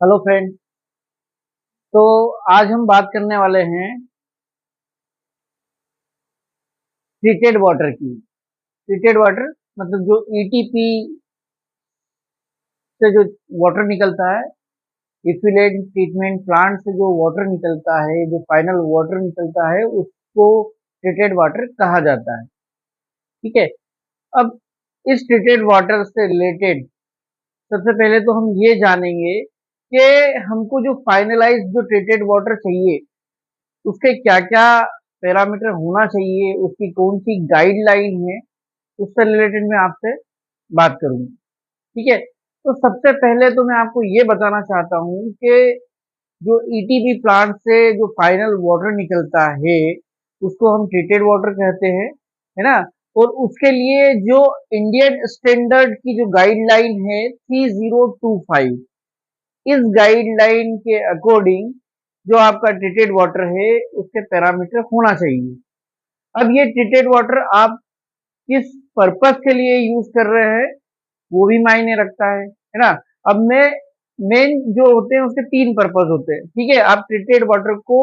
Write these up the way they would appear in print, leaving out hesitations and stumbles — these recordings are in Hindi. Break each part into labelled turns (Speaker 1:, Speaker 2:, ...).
Speaker 1: Hello friend. तो आज हम बात करने वाले हैं ट्रीटेड वाटर की। ट्रीटेड वाटर मतलब जो ईटीपी से जो वाटर निकलता है, इफ्लुएंट ट्रीटमेंट प्लांट से जो वाटर निकलता है, जो फाइनल वाटर निकलता है, उसको ट्रीटेड वाटर कहा जाता है। ठीक है। अब इस ट्रीटेड वाटर से रिलेटेड सबसे पहले तो हम ये जानेंगे कि हमको जो फाइनलाइज जो ट्रीटेड वाटर चाहिए उसके क्या क्या पैरामीटर होना चाहिए, उसकी कौन सी गाइडलाइन है, उससे रिलेटेड मैं आपसे बात करूंगा। ठीक है। तो सबसे पहले तो मैं आपको ये बताना चाहता हूँ कि जो ईटीपी प्लांट से जो फाइनल वाटर निकलता है उसको हम ट्रीटेड वाटर कहते हैं, है ना। और उसके लिए जो इंडियन स्टैंडर्ड की जो गाइडलाइन है 3025, इस गाइडलाइन के अकॉर्डिंग जो आपका ट्रीटेड वाटर है उसके पैरामीटर होना चाहिए। अब ये ट्रीटेड वाटर आप किस पर्पस के लिए यूज कर रहे हैं वो भी मायने रखता है ना। अब मैं मेन जो होते हैं उसके तीन पर्पस होते हैं। ठीक है। आप ट्रीटेड वाटर को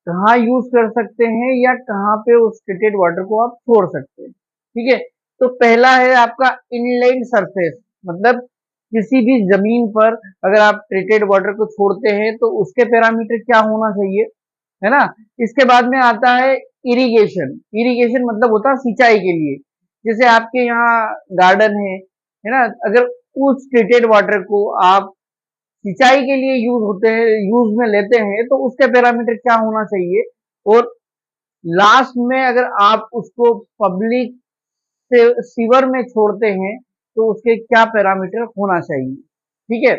Speaker 1: कहाँ यूज कर सकते हैं या कहाँ पे उस ट्रीटेड वाटर को आप छोड़ सकते हैं। ठीक है। तो पहला है आपका इनलैंड सरफेस, मतलब किसी भी जमीन पर अगर आप ट्रीटेड वाटर को छोड़ते हैं तो उसके पैरामीटर क्या होना चाहिए, है ना। इसके बाद में आता है इरिगेशन। इरिगेशन मतलब होता है सिंचाई के लिए। जैसे आपके यहाँ गार्डन है ना, अगर उस ट्रीटेड वाटर को आप सिंचाई के लिए यूज होते हैं, यूज में लेते हैं, तो उसके पैरामीटर क्या होना चाहिए। और लास्ट में अगर आप उसको पब्लिक से सीवर में छोड़ते हैं तो उसके क्या पैरामीटर होना चाहिए। ठीक है।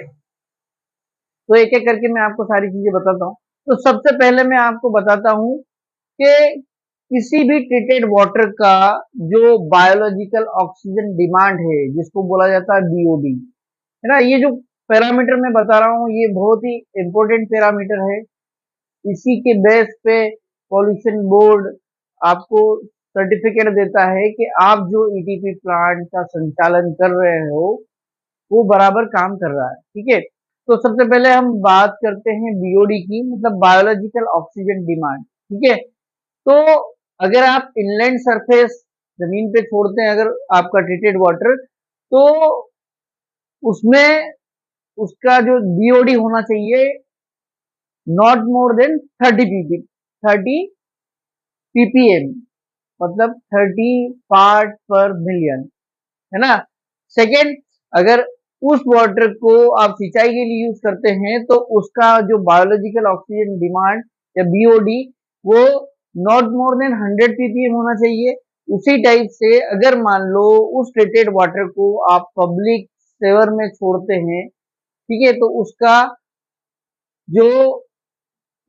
Speaker 1: तो एक एक करके मैं आपको सारी चीजें बताता हूँ। तो सबसे पहले मैं आपको बताता हूँ कि किसी भी ट्रीटेड वाटर का जो बायोलॉजिकल ऑक्सीजन डिमांड है जिसको बोला जाता है बीओडी, है ना। ये जो पैरामीटर मैं बता रहा हूँ ये बहुत ही इंपॉर्टेंट पैरामीटर है। इसी के बेस पे पॉल्यूशन बोर्ड आपको सर्टिफिकेट देता है कि आप जो ईटीपी प्लांट का संचालन कर रहे हो वो बराबर काम कर रहा है। ठीक है। तो सबसे पहले हम बात करते हैं बीओडी की, मतलब बायोलॉजिकल ऑक्सीजन डिमांड। ठीक है। तो अगर आप इनलैंड सरफेस जमीन पे छोड़ते हैं अगर आपका ट्रीटेड वाटर, तो उसमें उसका जो बीओडी होना चाहिए नॉट मोर देन 30 ppm, मतलब 30 पार्ट पर मिलियन, है ना। सेकेंड, अगर उस वाटर को आप सिंचाई के लिए यूज करते हैं तो उसका जो बायोलॉजिकल ऑक्सीजन डिमांड या बीओडी वो नॉट मोर देन 100 ppm होना चाहिए। उसी टाइप से अगर मान लो उस ट्रीटेड वाटर को आप पब्लिक सेवर में छोड़ते हैं, ठीक है, तो उसका जो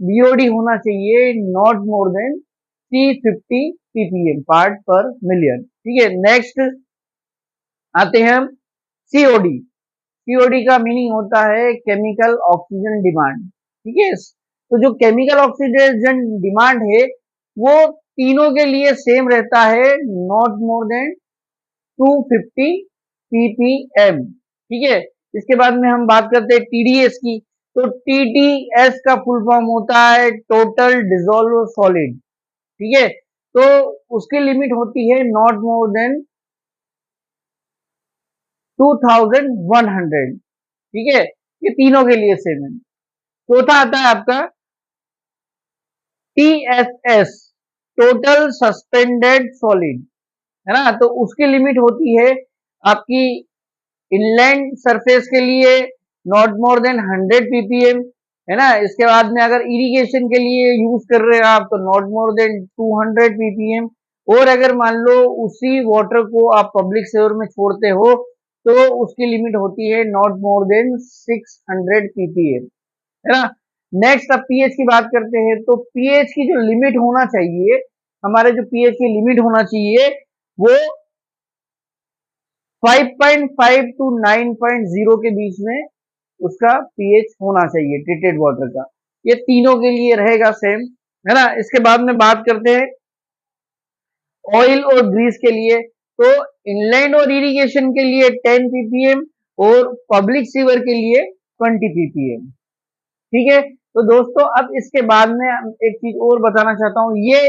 Speaker 1: बीओडी होना चाहिए not more than 350 ppm part पर मिलियन। ठीक है। नेक्स्ट आते हैं हम सीओडी। सीओडी का मीनिंग होता है केमिकल ऑक्सीजन डिमांड। ठीक है। तो जो केमिकल ऑक्सीजन डिमांड है वो तीनों के लिए सेम रहता है, नॉट मोर देन 250 ppm। ठीक है। इसके बाद में हम बात करते हैं टीडीएस की। तो टीडीएस का फुल फॉर्म होता है टोटल डिजोल्व सॉलिड। ठीक है। तो उसकी लिमिट होती है नॉट मोर देन 2100। ठीक है। ये तीनों के लिए सेम है। चौथा आता है आपका टीएसएस, टोटल सस्पेंडेड सॉलिड, है ना। तो उसकी लिमिट होती है आपकी इनलैंड सरफेस के लिए नॉट मोर देन 100 ppm, है ना। इसके बाद में अगर इरिगेशन के लिए यूज कर रहे हैं आप तो नॉट मोर देन 200 ppm। और अगर मान लो उसी वाटर को आप पब्लिक सेवर में छोड़ते हो तो उसकी लिमिट होती है नॉट मोर देन 600 ppm, है ना। नेक्स्ट अब पीएच की बात करते हैं। तो पीएच की जो लिमिट होना चाहिए, हमारे जो पीएच की लिमिट होना चाहिए वो 5.5 टू 9.0 के बीच में उसका पीएच होना चाहिए ट्रीटेड वाटर का। ये तीनों के लिए रहेगा सेम, है ना। इसके बाद में बात करते हैं ऑयल और ग्रीस के लिए। तो इनलैंड और इरिगेशन के लिए 10 ppm और पब्लिक सीवर के लिए 20 ppm। ठीक है, तो दोस्तों अब इसके बाद में एक चीज और बताना चाहता हूँ, ये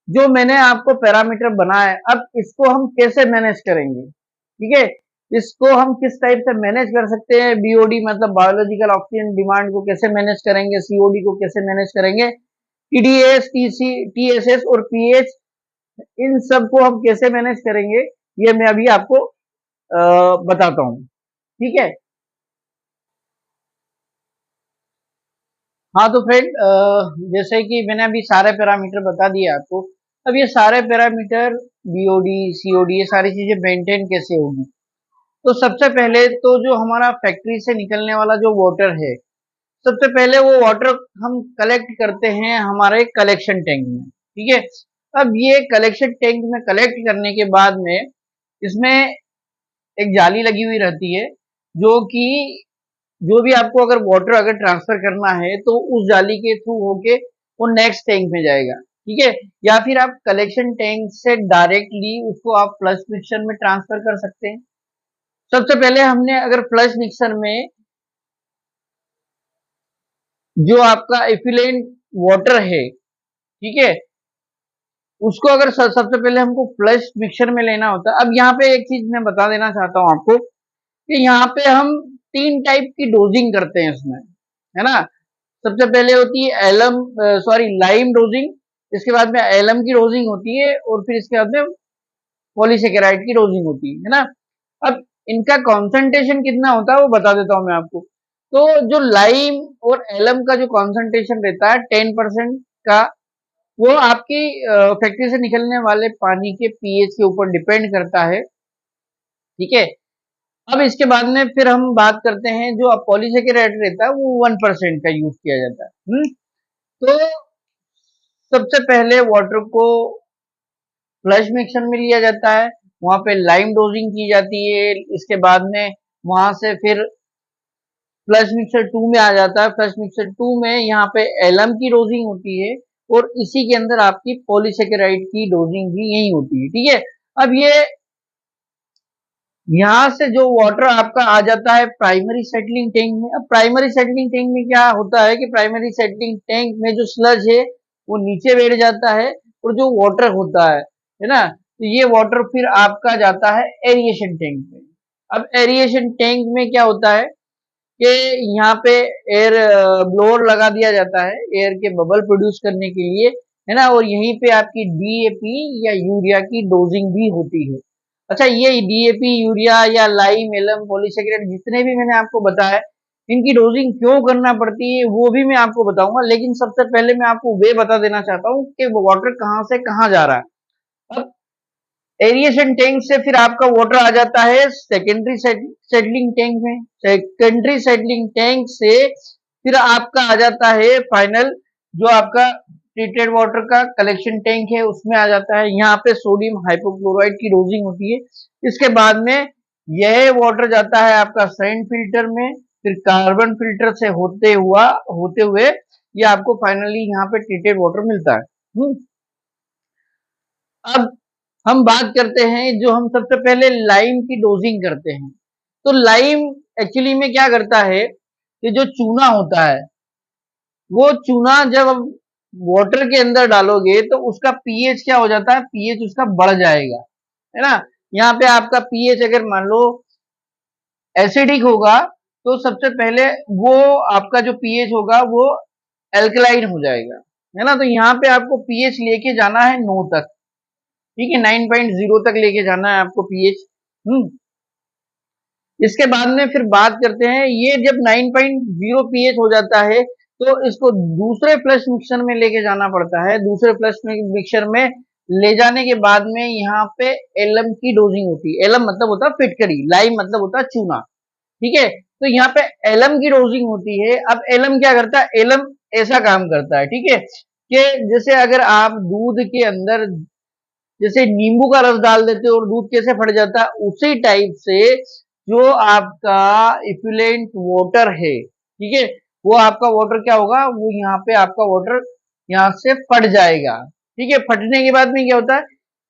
Speaker 1: जो मैंने आपको पैरामीटर बनाया है, अब इसको हम कैसे मैनेज करेंगे। ठीक है, इसको हम किस टाइप से मैनेज कर सकते हैं, बीओडी मतलब बायोलॉजिकल ऑक्सीजन डिमांड को कैसे मैनेज करेंगे, सीओडी को कैसे मैनेज करेंगे, टीडीएस, टीएसएस और पीएच, इन सब को हम कैसे मैनेज करेंगे, ये मैं अभी आपको बताता हूँ। ठीक है, हाँ तो फ्रेंड, जैसे कि मैंने अभी सारे पैरामीटर बता दिए आपको। अब ये सारे पैरामीटर बीओडी सीओडी ये सारी चीजें मेंटेन कैसे होगी, तो सबसे पहले तो जो हमारा फैक्ट्री से निकलने वाला जो वाटर है, सबसे पहले वो वाटर हम कलेक्ट करते हैं हमारे कलेक्शन टैंक में। ठीक है, अब ये कलेक्शन टैंक में कलेक्ट करने के बाद में इसमें एक जाली लगी हुई रहती है, जो कि जो भी आपको अगर वाटर अगर ट्रांसफर करना है तो उस जाली के थ्रू होके वो नेक्स्ट टैंक में जाएगा। ठीक है, या फिर आप कलेक्शन टैंक से डायरेक्टली उसको आप फ्लश मिक्सर में ट्रांसफर कर सकते हैं। सबसे पहले हमने अगर फ्लश मिक्सर में जो आपका एफिलेंट वाटर है, ठीक है, उसको अगर सबसे पहले हमको फ्लश मिक्सर में लेना होता है। अब यहाँ पे एक चीज मैं बता देना चाहता हूँ आपको कि यहाँ पे हम 3 टाइप की डोजिंग करते हैं इसमें, है ना। सबसे पहले होती है एलम सॉरी लाइम डोजिंग, इसके बाद में एलम की डोजिंग होती है, और फिर इसके बाद में पॉलीसेकेराइड की डोजिंग होती है ना। अब इनका कॉन्सेंट्रेशन कितना होता है वो बता देता हूं मैं आपको। तो जो लाइम और एलम का जो कॉन्सेंट्रेशन रहता है 10% का, वो आपकी फैक्ट्री से निकलने वाले पानी के पीएच के ऊपर डिपेंड करता है। ठीक है, अब इसके बाद में फिर हम बात करते हैं जो पॉलीसेकेराइड रहता है वो 1% का यूज किया जाता है। तो सबसे पहले वाटर को फ्लश मिक्सर में लिया जाता है, वहां पे लाइम डोजिंग की जाती है, इसके बाद में वहां से फिर फ्लश मिक्सर 2 में आ जाता है। फ्लश मिक्सर 2 में यहाँ पे एलम की डोजिंग होती है, और इसी के अंदर आपकी पॉलीसेकेराइड की डोजिंग भी यही होती है। ठीक है, अब ये यहाँ से जो वाटर आपका आ जाता है प्राइमरी सेटलिंग टैंक में। अब प्राइमरी सेटलिंग टैंक में क्या होता है कि प्राइमरी सेटलिंग टैंक में जो स्लज है वो नीचे बैठ जाता है, और जो वाटर होता है ना, तो ये वाटर फिर आपका जाता है एरिएशन टैंक में। अब एरिएशन टैंक में क्या होता है कि यहाँ पे एयर ब्लोअर लगा दिया जाता है एयर के बबल प्रोड्यूस करने के लिए, है ना, और यहीं पे आपकी डीएपी या यूरिया की डोजिंग भी होती है। अच्छा, ये डीएपी यूरिया या लाइम एलम पॉलीसेकेराइड जितने भी मैंने आपको बताया, इनकी डोजिंग क्यों करना पड़ती है वो भी मैं आपको बताऊंगा, लेकिन सबसे पहले मैं आपको वे बता देना चाहता हूँ कि वाटर कहाँ से कहाँ जा रहा है। अब एरिएशन टैंक से फिर आपका वाटर आ जाता है सेकेंडरी सेटलिंग टैंक में, सेकेंडरी सेटलिंग टैंक से फिर आपका आ जाता है फाइनल जो आपका ट्रीटेड वाटर का कलेक्शन टैंक है, उसमें आ जाता है। यहाँ पे सोडियम हाइपोक्लोराइड की डोजिंग होती है। इसके बाद में यह वाटर जाता है आपका सैंड फिल्टर में, फिर कार्बन फिल्टर से होते हुए ये आपको फाइनली यहाँ पे ट्रीटेड वाटर मिलता है। अब हम बात करते हैं जो हम सबसे पहले लाइम की डोजिंग करते हैं। तो लाइम एक्चुअली में क्या करता है कि जो चूना होता है, वो चूना जब वाटर के अंदर डालोगे तो उसका पीएच क्या हो जाता है, पीएच उसका बढ़ जाएगा, है ना। यहाँ पे आपका पीएच अगर मान लो एसिडिक होगा, तो सबसे पहले वो आपका जो पीएच होगा वो एल्कलाइन हो जाएगा, है ना। तो यहाँ पे आपको पीएच लेके जाना है 9 तक। ठीक है, 9.0 तक लेके जाना है आपको पीएच। इसके बाद में फिर बात करते हैं, ये जब 9.0 पीएच हो जाता है तो इसको दूसरे फ्लश मिक्सर में लेके जाना पड़ता है। दूसरे फ्लश मिक्सर में ले जाने के बाद में यहाँ पे एलम की डोजिंग होती है। एलम मतलब होता है फिटकरी, लाइम मतलब होता है चूना। ठीक है, तो यहाँ पे एलम की डोजिंग होती है। अब एलम क्या करता है, एलम ऐसा काम करता है, ठीक है, कि जैसे अगर आप दूध के अंदर जैसे नींबू का रस डाल देते हो और दूध कैसे फट जाता है, उसी टाइप से जो आपका इफ्लुएंट वाटर है, ठीक है, वो आपका वाटर क्या होगा, वो यहाँ पे आपका वाटर यहाँ से फट जाएगा। ठीक है, फटने के बाद में क्या होता है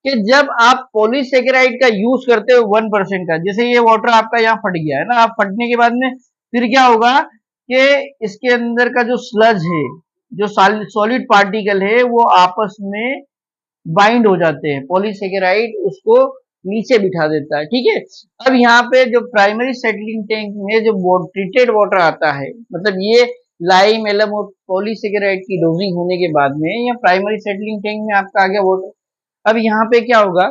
Speaker 1: कि जब आप पॉलीसेकेराइड का यूज करते हो 1% का, जैसे ये वाटर आपका यहाँ फट गया है ना, आप फटने के बाद में फिर क्या होगा कि इसके अंदर का जो स्लज है, जो सॉलिड पार्टिकल है, वो आपस में बाइंड हो जाते हैं, पॉलीसेकेराइड उसको नीचे बिठा देता है। ठीक है, अब यहाँ पे जो प्राइमरी सेटलिंग टैंक में जो ट्रीटेड वाटर आता है, मतलब ये लाइम एलम और पॉलीसेकेराइड की डोजिंग होने के बाद में या प्राइमरी सेटलिंग टैंक में आपका आ गया वाटर। अब यहाँ पे क्या होगा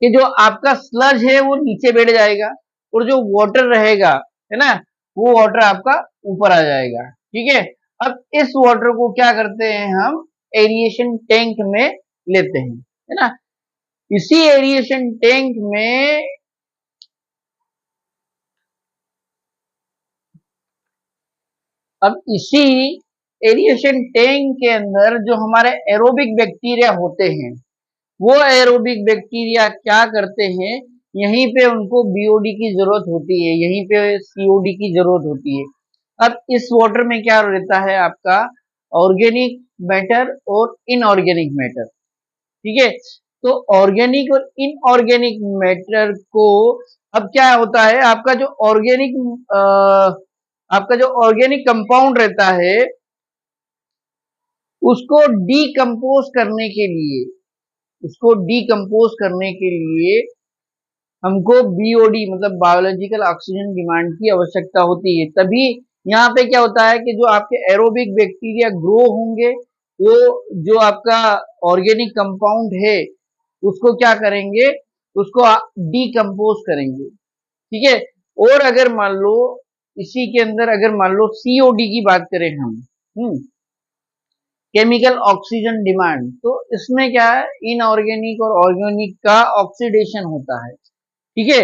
Speaker 1: कि जो आपका स्लज है वो नीचे बैठ जाएगा और जो वाटर रहेगा, है ना, वो वाटर आपका ऊपर आ जाएगा। ठीक है, अब इस वाटर को क्या करते हैं हम, एरिएशन टैंक में लेते हैं, है ना। इसी एरिएशन टैंक में अब इसी एरिएशन टैंक के अंदर जो हमारे एरोबिक बैक्टीरिया होते हैं, वो एरोबिक बैक्टीरिया क्या करते हैं, यहीं पे उनको बीओडी की जरूरत होती है, यहीं पे सीओडी की जरूरत होती है। अब इस वाटर में क्या रहता है आपका, ऑर्गेनिक मैटर और इनऑर्गेनिक मैटर। ठीक है, तो ऑर्गेनिक और इनऑर्गेनिक मैटर को, अब क्या होता है, आपका जो ऑर्गेनिक कंपाउंड रहता है उसको डीकम्पोज करने के लिए, उसको डीकम्पोज करने के लिए हमको बीओडी मतलब बायोलॉजिकल ऑक्सीजन डिमांड की आवश्यकता होती है। तभी यहाँ पे क्या होता है कि जो आपके एरोबिक बैक्टीरिया ग्रो होंगे, वो जो आपका ऑर्गेनिक कंपाउंड है उसको क्या करेंगे, उसको डीकम्पोज करेंगे। ठीक है, और अगर मान लो इसी के अंदर अगर मान लो सीओडी की बात करें हम, केमिकल ऑक्सीजन डिमांड, तो इसमें क्या है, इनऑर्गेनिक और ऑर्गेनिक का ऑक्सीडेशन होता है। ठीक है,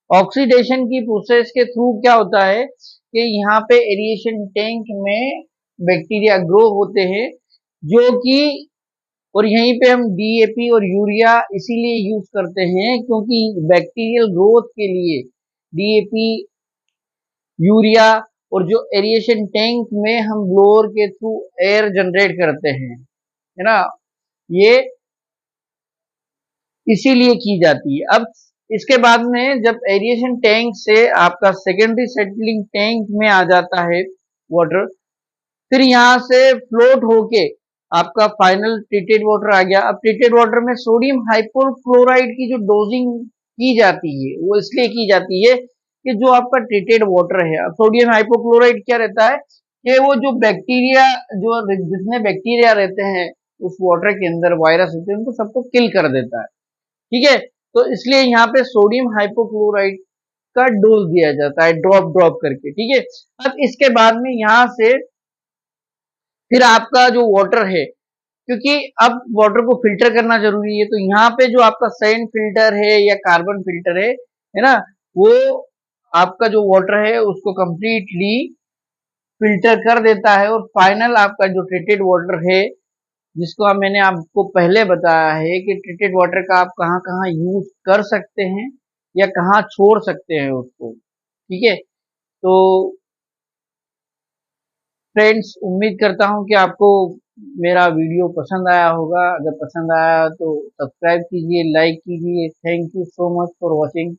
Speaker 1: ऑक्सीडेशन की प्रोसेस के थ्रू क्या होता है कि यहाँ पे एरिएशन टैंक में बैक्टीरिया ग्रो होते हैं, जो कि, और यहीं पे हम डीएपी और यूरिया इसीलिए यूज करते हैं क्योंकि बैक्टीरियल ग्रोथ के लिए डीएपी, यूरिया, और जो एरिएशन टैंक में हम ब्लोअर के थ्रू एयर जनरेट करते हैं, है ना, ये इसीलिए की जाती है। अब इसके बाद में जब एरिएशन टैंक से आपका सेकेंडरी सेटलिंग टैंक में आ जाता है वाटर, फिर यहाँ से फ्लोट होके आपका फाइनल ट्रीटेड वाटर आ गया। अब ट्रीटेड वाटर में सोडियम हाइपोक्लोराइड की जो डोजिंग की जाती है वो इसलिए की जाती है कि जो आपका ट्रीटेड वाटर है, अब सोडियम हाइपोक्लोराइड क्या रहता है कि वो जो बैक्टीरिया, जो जितने बैक्टीरिया रहते हैं उस वाटर के अंदर, वायरस होते हैं, उनको सबको किल कर देता है। ठीक है, तो इसलिए यहाँ पे सोडियम हाइपोक्लोराइड का डोज दिया जाता है, ड्रॉप ड्रॉप करके। ठीक है, अब इसके बाद में यहाँ से फिर आपका जो वाटर है, क्योंकि अब वाटर को फिल्टर करना जरूरी है, तो यहाँ पे जो आपका सैंड फिल्टर है या कार्बन फिल्टर है ना, वो आपका जो वाटर है उसको कंप्लीटली फिल्टर कर देता है, और फाइनल आपका जो ट्रीटेड वाटर है, जिसको मैंने आपको पहले बताया है कि ट्रीटेड वाटर का आप कहाँ कहाँ यूज कर सकते हैं या कहाँ छोड़ सकते हैं उसको। ठीक है, तो फ्रेंड्स, उम्मीद करता हूँ कि आपको मेरा वीडियो पसंद आया होगा। अगर पसंद आया तो सब्सक्राइब कीजिए, लाइक कीजिए। Thank you so much for watching.